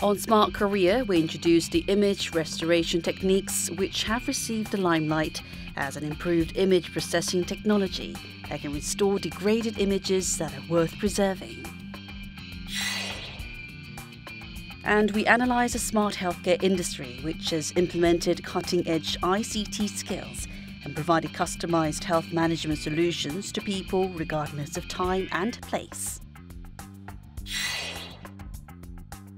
On Smart Korea, we introduced the image restoration techniques which have received the limelight as an improved image processing technology that can restore degraded images that are worth preserving. And we analyse the smart healthcare industry, which has implemented cutting-edge ICT skills and provided customised health management solutions to people regardless of time and place.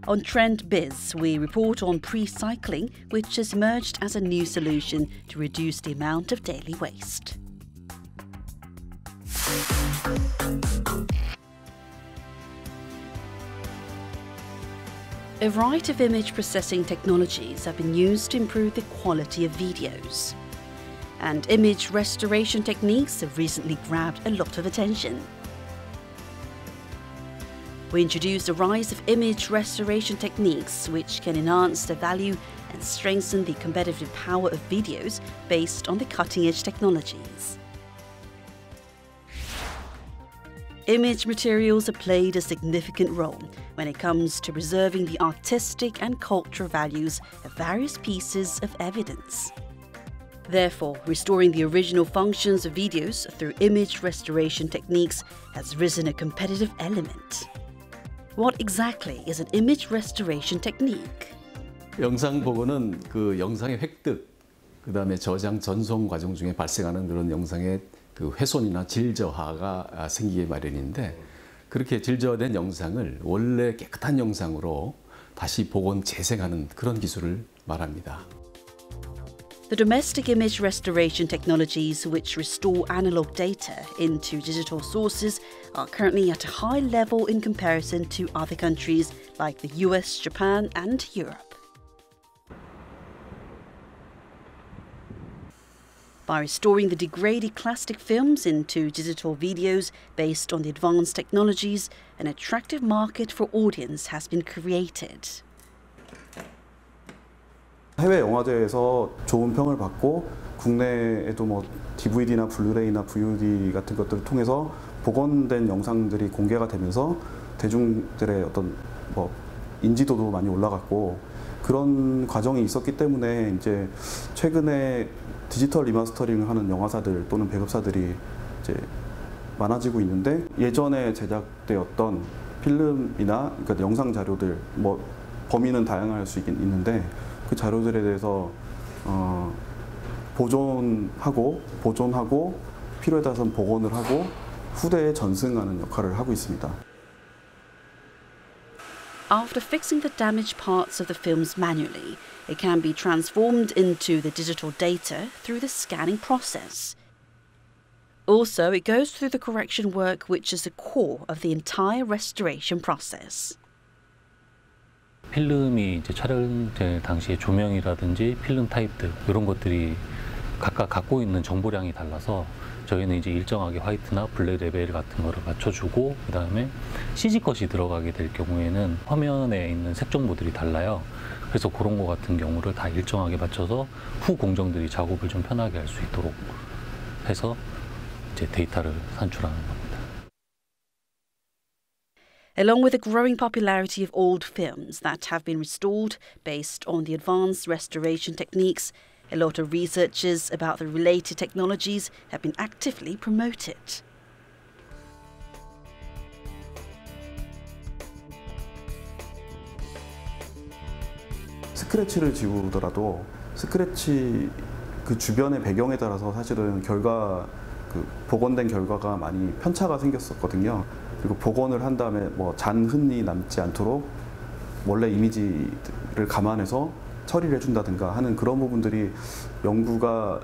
On Trend Biz, we report on pre-cycling, which has emerged as a new solution to reduce the amount of daily waste. A variety of image processing technologies have been used to improve the quality of videos. And image restoration techniques have recently grabbed a lot of attention. We introduce the rise of image restoration techniques which can enhance the value and strengthen the competitive power of videos based on the cutting-edge technologies. Image materials have played a significant role when it comes to preserving the artistic and cultural values of various pieces of evidence. Therefore, restoring the original functions of videos through image restoration techniques has risen a competitive element. What exactly is an image restoration technique? 영상 복원은 그 영상의 획득, 그다음에 저장, 전송 과정 중에 발생하는 그런 영상의 그 훼손이나 질 저하가 생기게 마련인데, 그렇게 질 저하된 영상을 원래 깨끗한 영상으로 다시 복원, 재생하는 그런 기술을 말합니다. The domestic image restoration technologies which restore analog data into digital sources are currently at a high level in comparison to other countries like the US, Japan and Europe. By restoring the degraded classic films into digital videos based on the advanced technologies, an attractive market for audience has been created. 해외 영화제에서 좋은 평을 받고 국내에도 뭐 DVD나 블루레이나 VOD 같은 것들을 통해서 복원된 영상들이 공개가 되면서 대중들의 어떤 뭐 인지도도 많이 올라갔고, 그런 과정이 있었기 때문에 이제 최근에 디지털 리마스터링을 하는 영화사들 또는 배급사들이 이제 많아지고 있는데, 예전에 제작되었던 필름이나 그러니까 영상 자료들, 뭐 범위는 다양할 수 있는데 그 자료들에 대해서 보존하고 필요에 따라서는 복원을 하고 후대에 전승하는 역할을 하고 있습니다. After fixing the damaged parts of the films manually, it can be transformed into the digital data through the scanning process. Also, it goes through the correction work which is the core of the entire restoration process. 필름이 이제 촬영될 당시의 조명이라든지 필름 타입들 이런 것들이 각각 갖고 있는 정보량이 달라서 저희는 이제 일정하게 화이트나 블랙 레벨 같은 거를 맞춰주고, 그 다음에 CG 컷이 들어가게 될 경우에는 화면에 있는 색 정보들이 달라요. 그래서 그런 거 같은 경우를 다 일정하게 맞춰서 후 공정들이 작업을 좀 편하게 할 수 있도록 해서 이제 데이터를 산출하는 겁니다. Along with the growing popularity of old films that have been restored based on the advanced restoration techniques, a lot of researches about the related technologies have been actively promoted. 스크래치를 지우더라도 스크래치 그 주변의 배경에 따라서 사실은 복원된 결과가 많이 편차가 생겼었거든요. 그리고 복원을 한 다음에 뭐 잔흔이 남지 않도록 원래 이미지를 감안해서 처리를 해준다든가 하는 그런 부분들이 연구가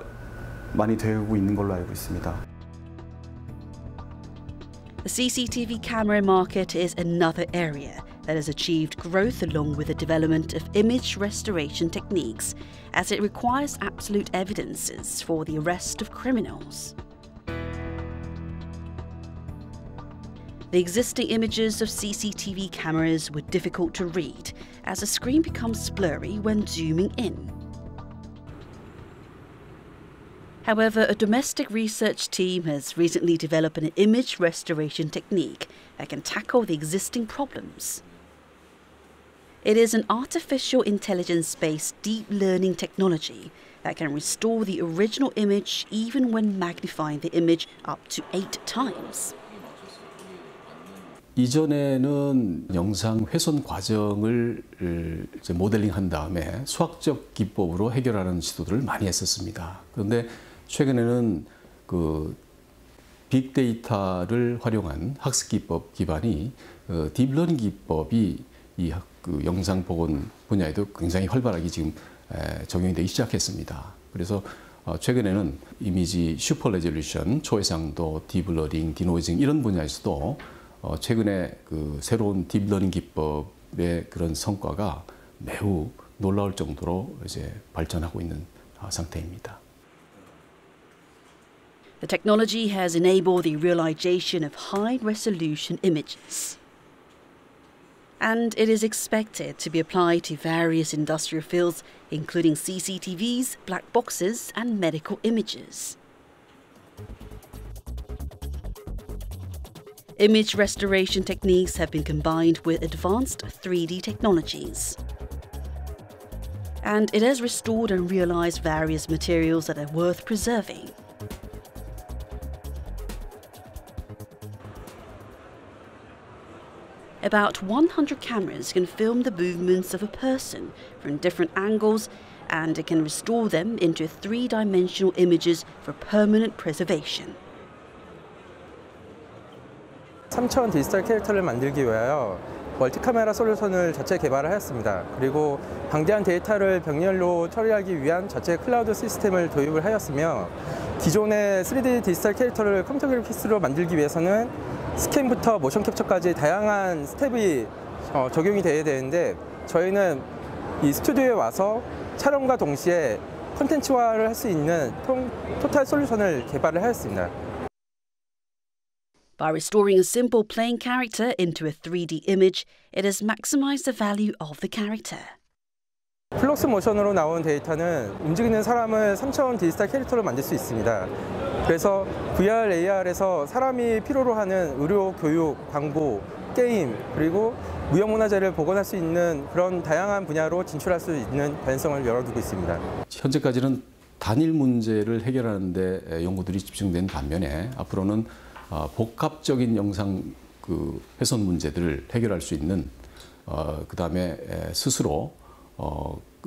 많이 되고 있는 걸로 알고 있습니다. The CCTV camera market is another area that has achieved growth along with the development of image restoration techniques, as it requires absolute evidences for the arrest of criminals. The existing images of CCTV cameras were difficult to read, as the screen becomes blurry when zooming in. However, a domestic research team has recently developed an image restoration technique that can tackle the existing problems. It is an artificial intelligence-based deep learning technology that can restore the original image even when magnifying the image up to 8 times. 이전에는 영상 훼손 과정을 이제 모델링한 다음에 수학적 기법으로 해결하는 시도들을 많이 했었습니다. 그런데 최근에는 그 빅데이터를 활용한 학습 기법 기반이 딥러닝 기법이 그 영상 복원 분야에도 굉장히 활발하게 지금 적용이 되기 시작했습니다. 그래서 최근에는 이미지 슈퍼 레졸루션, 초해상도, 딥러닝, 디노이징 이런 분야에서도 최근에 그 새로운 딥러닝 기법의 그런 성과가 매우 놀라울 정도로 이제 발전하고 있는 상태입니다. The technology has enabled the realization of high-resolution images. And it is expected to be applied to various industrial fields, including CCTVs, black boxes, and medical images. Image restoration techniques have been combined with advanced 3D technologies. And it has restored and realized various materials that are worth preserving. About 100 cameras can film the movements of a person from different angles, and it can restore them into 3-dimensional images for permanent preservation. 3차원 디지털 캐릭터를 만들기 위하여 멀티카메라 솔루션을 자체 개발을 하였습니다. 그리고 방대한 데이터를 병렬로 처리하기 위한 자체 클라우드 시스템을 도입을 하였으며, 기존의 3D 디지털 캐릭터를 컴퓨터 그래픽스로 만들기 위해서는 스캔부터 모션 캡처까지 다양한 스텝이 적용이 돼야 되는데, 저희는 이 스튜디오에 와서 촬영과 동시에 콘텐츠화를 할 수 있는 토탈 솔루션을 개발을 하였습니다. By restoring a simple plain character into a 3D image, it has maximized the value of the character. 플럭스 모션으로 나온 데이터는 움직이는 사람을 3차원 디지털 캐릭터로 만들 수 있습니다. 그래서 VR, AR에서 사람이 필요로 하는 의료, 교육, 광고, 게임, 그리고 무형문화재를 복원할 수 있는 그런 다양한 분야로 진출할 수 있는 가능성을 열어두고 있습니다. 현재까지는 단일 문제를 해결하는 데 연구들이 집중된 반면에 앞으로는 복합적인 영상 그 훼손 문제들을 해결할 수 있는 그다음에 스스로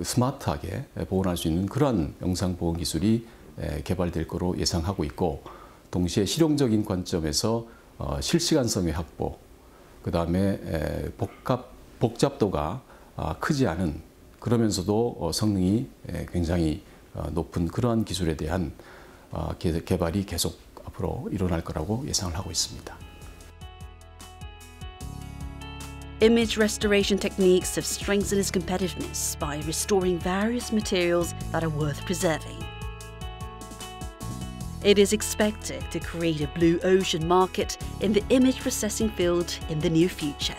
스마트하게 복원할 수 있는 그러한 영상 복원 기술이 개발될 거로 예상하고 있고, 동시에 실용적인 관점에서 실시간성의 확보, 그다음에 복잡도가 크지 않은, 그러면서도 성능이 굉장히 높은 그러한 기술에 대한 개발이 계속 앞으로 일어날 거라고 예상을 하고 있습니다. Image restoration techniques have strengthened its competitiveness by restoring various materials that are worth preserving. It is expected to create a blue ocean market in the image processing field in the near future.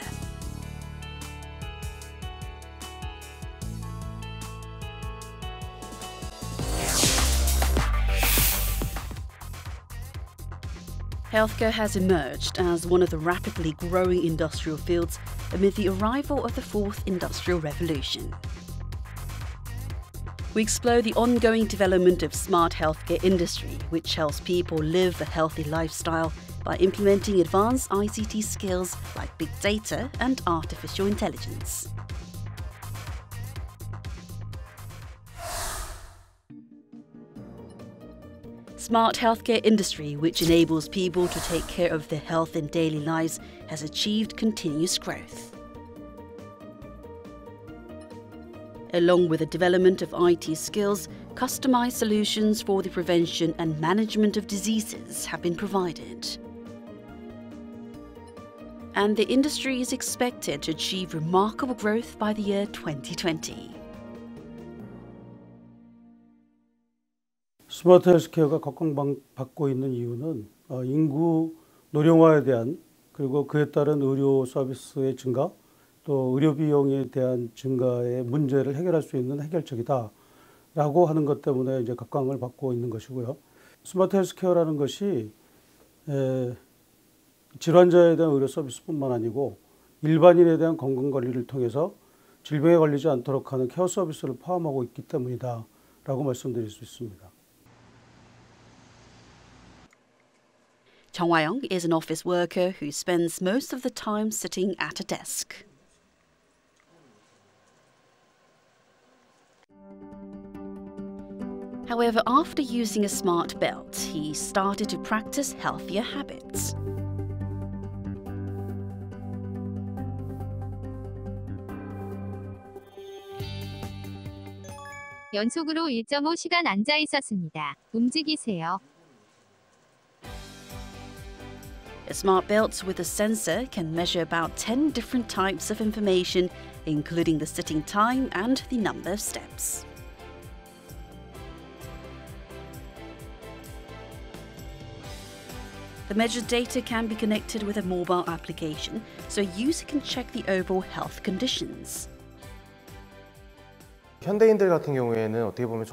Healthcare has emerged as one of the rapidly growing industrial fields amid the arrival of the fourth industrial revolution. We explore the ongoing development of smart healthcare industry, which helps people live a healthy lifestyle by implementing advanced ICT skills like big data and artificial intelligence. Smart healthcare industry, which enables people to take care of their health in daily lives, has achieved continuous growth. Along with the development of IT skills, customized solutions for the prevention and management of diseases have been provided. And the industry is expected to achieve remarkable growth by the year 2020. 스마트 헬스케어가 각광받고 있는 이유는 인구 노령화에 대한, 그리고 그에 따른 의료 서비스의 증가, 또 의료 비용에 대한 증가의 문제를 해결할 수 있는 해결책이다라고 하는 것 때문에 이제 각광을 받고 있는 것이고요. 스마트 헬스케어라는 것이 질환자에 대한 의료 서비스뿐만 아니고 일반인에 대한 건강 관리를 통해서 질병에 걸리지 않도록 하는 케어 서비스를 포함하고 있기 때문이다라고 말씀드릴 수 있습니다. Chong Hwa-young is an office worker who spends most of the time sitting at a desk. However, after using a smart belt, he started to practice healthier habits. 연속으로 1.5시간 앉아 있었습니다. 움직이세요. A smart belt with a sensor can measure about 10 different types of information, including the sitting time and the number of steps. The measured data can be connected with a mobile application, so a user can check the overall health conditions. 현대인들 같은 경우에는 어떻게 보면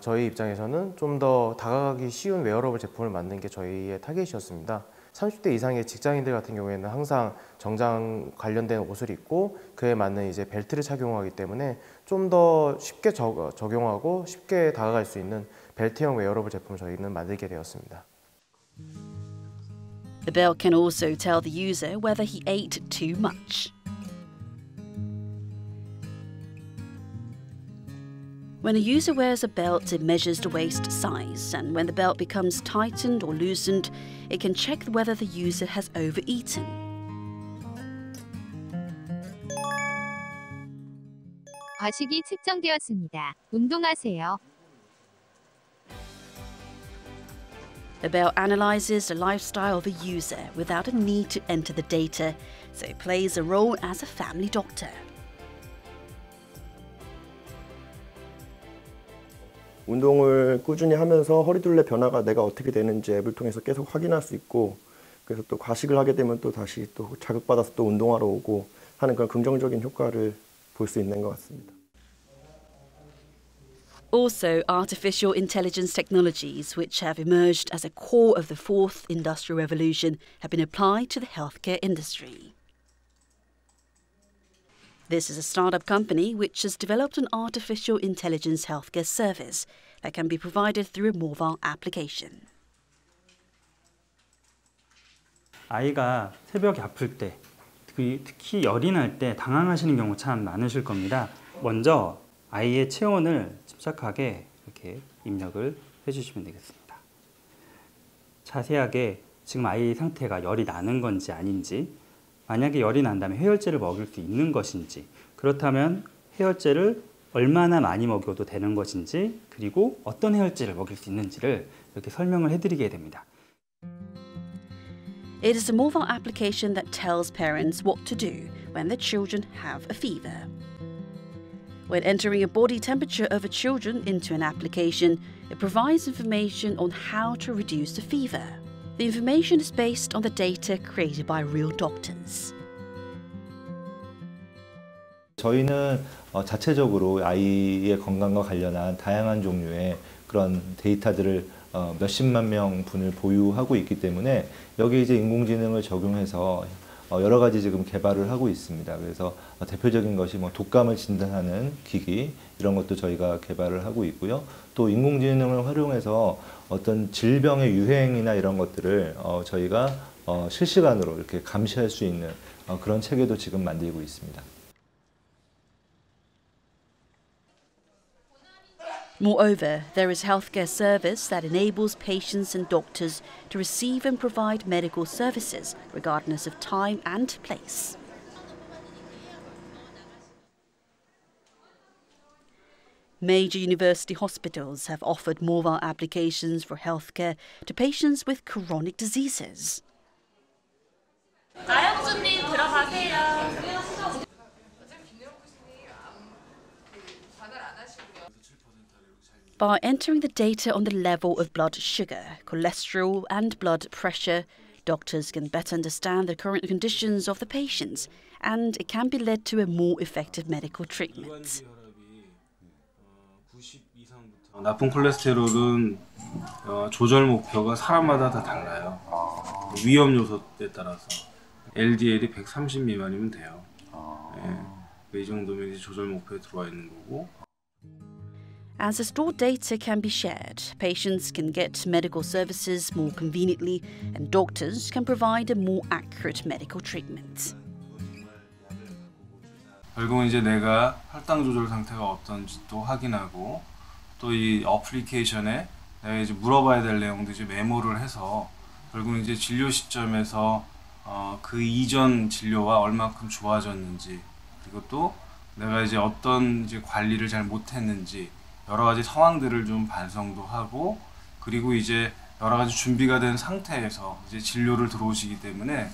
저희 입장에서는 좀 더 다가가기 쉬운 웨어러블 제품을 만든 게 저희의 타겟이었습니다. 30대 이상의 직장인들 같은 경우에는 항상 정장 관련된 옷을 입고 그에 맞는 이제 벨트를 착용하기 때문에 좀 더 쉽게 적용하고 쉽게 다가갈 수 있는 벨트형 웨어러블 제품을 저희는 만들게 되었습니다. The belt can also tell the user whether he ate too much. When a user wears a belt, it measures the waist size, and when the belt becomes tightened or loosened, it can check whether the user has overeaten. 과식이 측정되었습니다. 운동하세요. The belt analyzes the lifestyle of a user without a need to enter the data, so it plays a role as a family doctor. 운동을 꾸준히 하면서 허리둘레 변화가 내가 어떻게 되는지 앱을 통해서 계속 확인할 수 있고, 그래서 또 과식을 하게 되면 또 다시 또 자극받아서 또 운동하러 오고 하는 그런 긍정적인 효과를 볼 수 있는 것 같습니다. Also, artificial intelligence technologies, which have emerged as a core of the fourth industrial revolution, have been applied to the healthcare industry. This is a startup company which has developed an artificial intelligence healthcare service that can be provided through a mobile application. 아이가 새벽에 아플 때, 특히 열이 날 때 당황하시는 경우 참 많으실 겁니다. 먼저 아이의 체온을 침착하게 이렇게 입력을 해주시면 되겠습니다. 자세하게 지금 아이 상태가 열이 나는 건지 아닌지, 만약에 열이 난다면 해열제를 먹일 수 있는 것인지, 그렇다면 해열제를 얼마나 많이 먹여도 되는 것인지, 그리고 어떤 해열제를 먹일 수 있는지를 이렇게 설명을 해드리게 됩니다. It is a mobile application that tells parents what to do when their children have a fever. When entering a body temperature of a children into an application, it provides information on how to reduce the fever. The information is based on the data created by real doctors. 저희는 자체적으로 아이의 건강과 관련한 다양한 종류의 그런 데이터들을 몇십만 명 분을 보유하고 있기 때문에 여기 이제 인공지능을 적용해서 여러 가지 지금 개발을 하고 있습니다. 그래서 대표적인 것이 뭐 독감을 진단하는 기기 이런 것도 저희가 개발을 하고 있고요. 또 인공지능을 활용해서 어떤 질병의 유행이나 이런 것들을 저희가 실시간으로 이렇게 감시할 수 있는 그런 체계도 지금 만들고 있습니다. Moreover, there is healthcare service that enables patients and doctors to receive and provide medical services regardless of time and place. Major university hospitals have offered mobile applications for healthcare to patients with chronic diseases. 나영수님 들어가세요. By entering the data on the level of blood sugar, cholesterol and blood pressure, doctors can better understand the current conditions of the patients, and it can be led to a more effective medical treatment. 나쁜 콜레스테롤은 조절 목표가 사람마다 다 달라요. 위험 요소에 따라서 LDL이 130 미만이면 돼요. 예. 이 정도면 이제 조절 목표에 들어와 있는 거고. As the stored data can be shared, patients can get medical services more conveniently and doctors can provide a more accurate medical treatment. 결국은 이제 내가 혈당 조절 상태가 어떤지도 확인하고 또 이 어플리케이션에 내가 이제 물어봐야 될 내용도 이제 메모를 해서 결국은 이제 진료 시점에서 그 이전 진료와 얼마큼 좋아졌는지 그리고 또 내가 이제 어떤 이제 관리를 잘 못했는지 여러 가지 상황들을 좀 반성도 하고 그리고 이제 여러 가지 준비가 된 상태에서 이제 진료를 들어오시기 때문에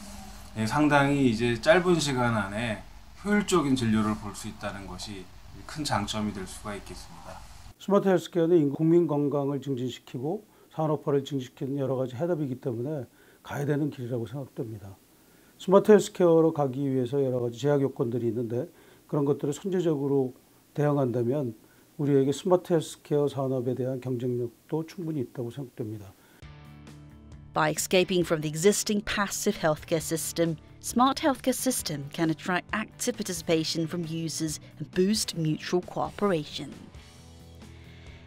상당히 이제 짧은 시간 안에 효율적인 진료를 볼 수 있다는 것이 큰 장점이 될 수가 있겠습니다. 스마트 헬스케어는 국민 건강을 증진시키고 산업화를 증진시키는 여러 가지 해답이기 때문에 가야 되는 길이라고 생각됩니다. 스마트 헬스케어로 가기 위해서 여러 가지 제약 요건들이 있는데 그런 것들을 선제적으로 대응한다면 우리에게 스마트 헬스케어 산업에 대한 경쟁력도 충분히 있다고 생각됩니다. By escaping from the existing passive healthcare system, smart healthcare system can attract active participation from users and boost mutual cooperation.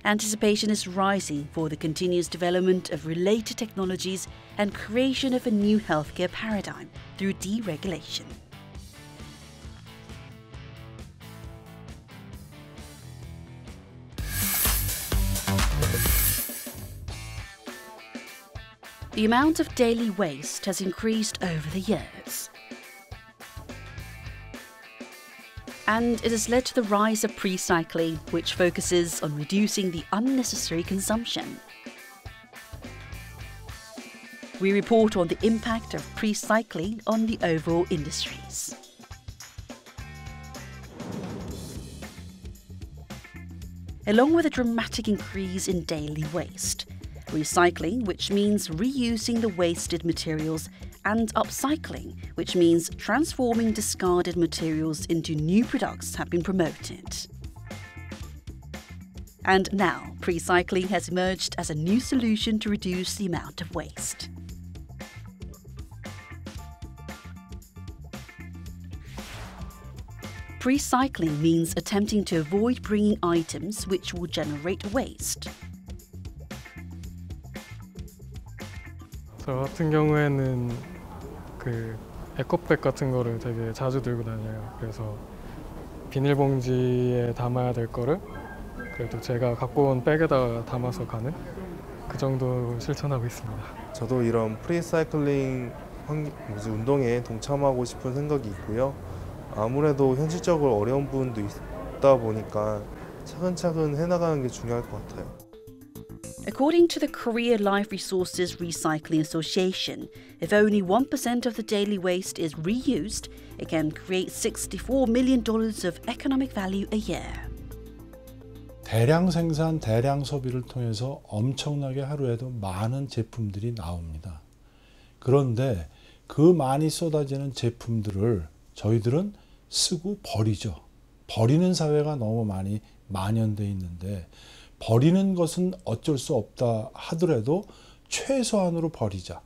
Anticipation is rising for the continuous development of related technologies and creation of a new healthcare paradigm through deregulation. The amount of daily waste has increased over the years. And it has led to the rise of pre-cycling, which focuses on reducing the unnecessary consumption. We report on the impact of pre-cycling on the overall industries. Along with a dramatic increase in daily waste, recycling, which means reusing the wasted materials, and upcycling, which means transforming discarded materials into new products, have been promoted. And now, pre-cycling has emerged as a new solution to reduce the amount of waste. Pre-cycling means attempting to avoid bringing items which will generate waste. 저 같은 경우에는 그 에코백 같은 거를 되게 자주 들고 다녀요. 그래서 비닐봉지에 담아야 될 거를 그래도 제가 갖고 온 백에다가 담아서 가는 그 정도 실천하고 있습니다. 저도 이런 프리사이클링 운동에 동참하고 싶은 생각이 있고요. 아무래도 현실적으로 어려운 부분도 있다 보니까 차근차근 해나가는 게 중요할 것 같아요. According to the Korea Life Resources Recycling Association, if only 1% of the daily waste is reused, it can create $64 million of economic value a year. 대량 생산, 대량 소비를 통해서 엄청나게 하루에도 많은 제품들이 나옵니다. 그런데 그 많이 쏟아지는 제품들을 저희들은 쓰고 버리죠. 버리는 사회가 너무 많이 만연되어 있는데 버리는 것은 어쩔 수 없다 하더라도 최소한으로 버리자.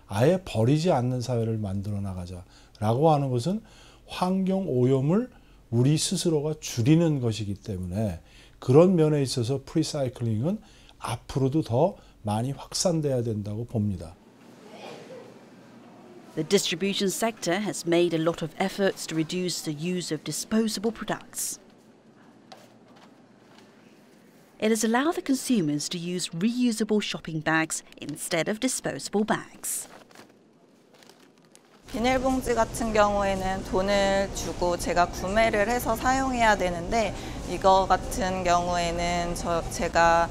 아예 버리지 않는 사회를 만들어 나가자라고 하는 것은 환경 오염을 우리 스스로가 줄이는 것이기 때문에 그런 면에 있어서 프리사이클링은 앞으로도 더 많이 확산돼야 된다고 봅니다. The distribution sector has made a lot of efforts to reduce the use of disposable products. It has allowed the consumers to use reusable shopping bags instead of disposable bags. 비닐봉지 같은 경우에는 돈을 주고 제가 구매를 해서 사용해야 되는데 이거 같은 경우에는 제가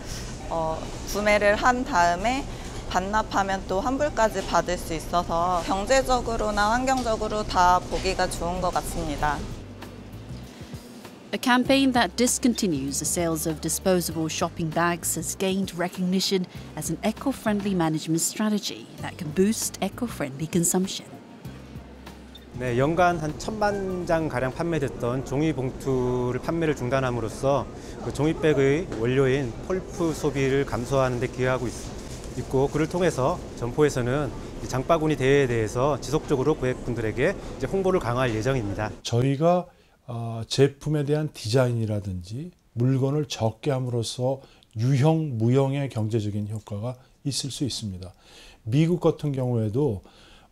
구매를 한 다음에 반납하면 또 환불까지 받을 수 있어서 경제적으로나 환경적으로 다 보기가 좋은 것 같습니다. A campaign that discontinues the sales of disposable shopping bags has gained recognition as an eco-friendly management strategy that can boost eco-friendly consumption. 네, 연간 한 1,000만 장 가량 판매됐던 종이봉투를 판매를 중단함으로써 그 종이백의 원료인 폴프 소비를 감소하는 데 기여하고 있고 그를 통해서 점포에서는 장바구니 대회에 대해서 지속적으로 고객분들에게 이제 홍보를 강화할 예정입니다. 저희가 제품에 대한 디자인이라든지 물건을 적게 함으로써 유형, 무형의 경제적인 효과가 있을 수 있습니다. 미국 같은 경우에도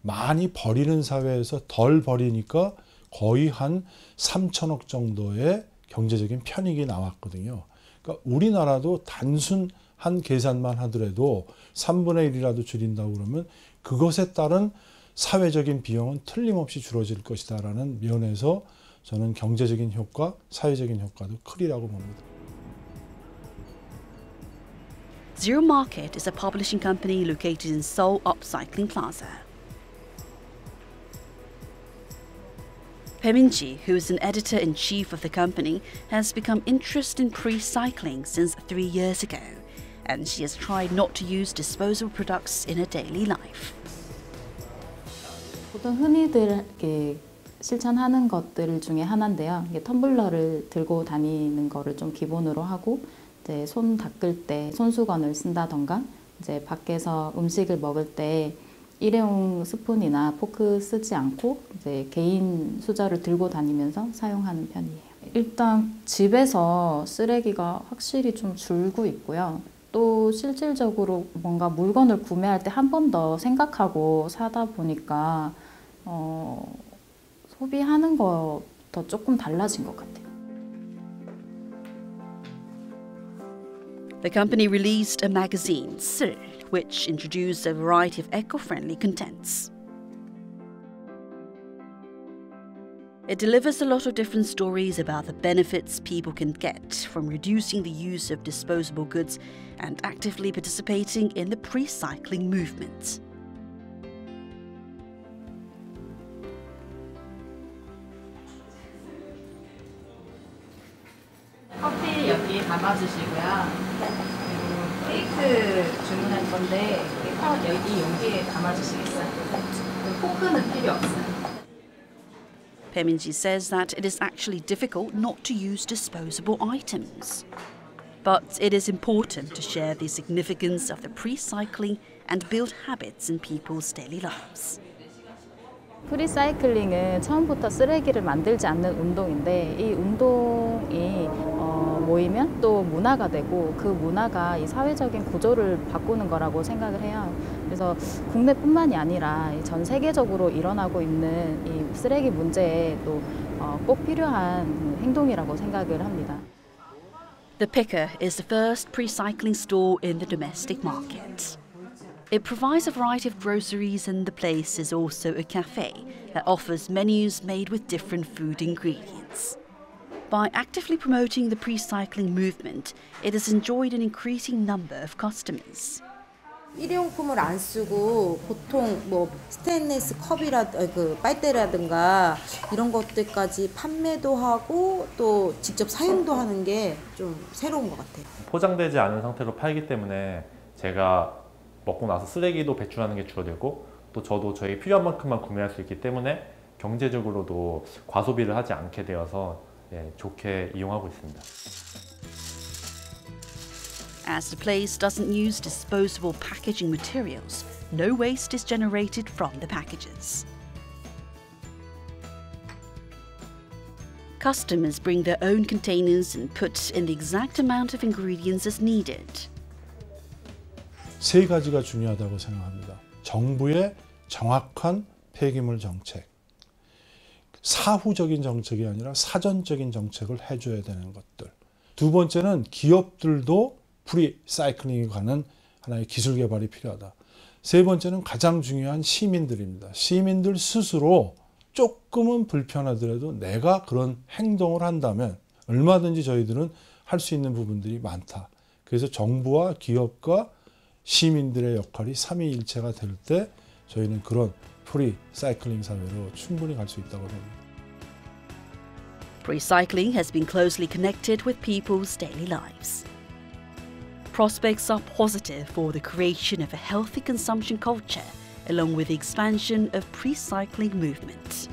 많이 버리는 사회에서 덜 버리니까 거의 한 3천억 정도의 경제적인 편익이 나왔거든요. 그러니까 우리나라도 단순한 계산만 하더라도 3분의 1이라도 줄인다고 그러면 그것에 따른 사회적인 비용은 틀림없이 줄어질 것이다라는 면에서 저는 경제적인 효과, 사회적인 효과도 크리라고 봅니다. Zero Market is a publishing company located in Seoul Upcycling Plaza. Pyemin-ji, who is an editor-in-chief of the company, has become interested in pre-cycling since 3 years ago, and she has tried not to use disposable products in her daily life. 보통 흔히들 이렇게 실천하는 것들 중에 하나인데요. 이게 텀블러를 들고 다니는 거를 좀 기본으로 하고 이제 손 닦을 때 손수건을 쓴다던가 이제 밖에서 음식을 먹을 때 일회용 스푼이나 포크 쓰지 않고 이제 개인 수저를 들고 다니면서 사용하는 편이에요. 일단 집에서 쓰레기가 확실히 좀 줄고 있고요. 또 실질적으로 뭔가 물건을 구매할 때 한 번 더 생각하고 사다 보니까 소비하는 것도 조금 달라진 것 같아요. The company released a magazine, Sil, which introduced a variety of eco-friendly contents. It delivers a lot of different stories about the benefits people can get from reducing the use of disposable goods and actively participating in the pre-cycling movement. 커피 여기에 담아주시고요. 그리고 케이크 주문할 건데 여기 용기에 담아주시겠어요? 포크는 필요 없어요. Pyemin-ji says that it is actually difficult not to use disposable items. But it is important to share the significance of the pre-cycling and build habits in people's daily lives. 프리사이클링은 처음부터 쓰레기를 만들지 않는 운동인데 이 운동이 모이면 또 문화가 되고 그 문화가 이 사회적인 구조를 바꾸는 거라고 생각을 해요. 그래서 국내뿐만이 아니라 전 세계적으로 일어나고 있는 이 쓰레기 문제에 또 꼭 필요한 행동이라고 생각을 합니다. The Picker is the first pre-cycling store in the domestic market. It provides a variety of groceries and the place is also a cafe that offers menus made with different food ingredients. By actively promoting the pre-cycling movement, it has enjoyed an increasing number of customers. 일회용품을 안 쓰고 보통 뭐 스테인리스 컵이라 그 빨대라든가 이런 것들까지 판매도 하고 또 직접 사용도 하는 게 좀 새로운 것 같아요. 포장되지 않은 상태로 팔기 때문에 제가 먹고 나서 쓰레기도 배출하는 게 줄어들고 또 저도 저희 필요한 만큼만 구매할 수 있기 때문에 경제적으로도 과소비를 하지 않게 되어서 좋게 이용하고 있습니다. As the place doesn't use disposable packaging materials, no waste is generated from the packages. Customers bring their own containers and put in the exact amount of ingredients as needed. 세 가지가 중요하다고 생각합니다. 정부의 정확한 폐기물 정책, 사후적인 정책이 아니라 사전적인 정책을 해줘야 되는 것들. 두 번째는 기업들도 프리사이클링에 관한 하나의 기술 개발이 필요하다. 세 번째는 가장 중요한 시민들입니다. 시민들 스스로 조금은 불편하더라도 내가 그런 행동을 한다면 얼마든지 저희들은 할 수 있는 부분들이 많다. 그래서 정부와 기업과 시민들의 역할이 삼위일체가 될 때 저희는 그런 프리사이클링 사회로 충분히 갈 수 있다고 봅니다. Pre-cycling has been closely connected with people's daily lives. Prospects are positive for the creation of a healthy consumption culture, along with the expansion of pre-cycling movement.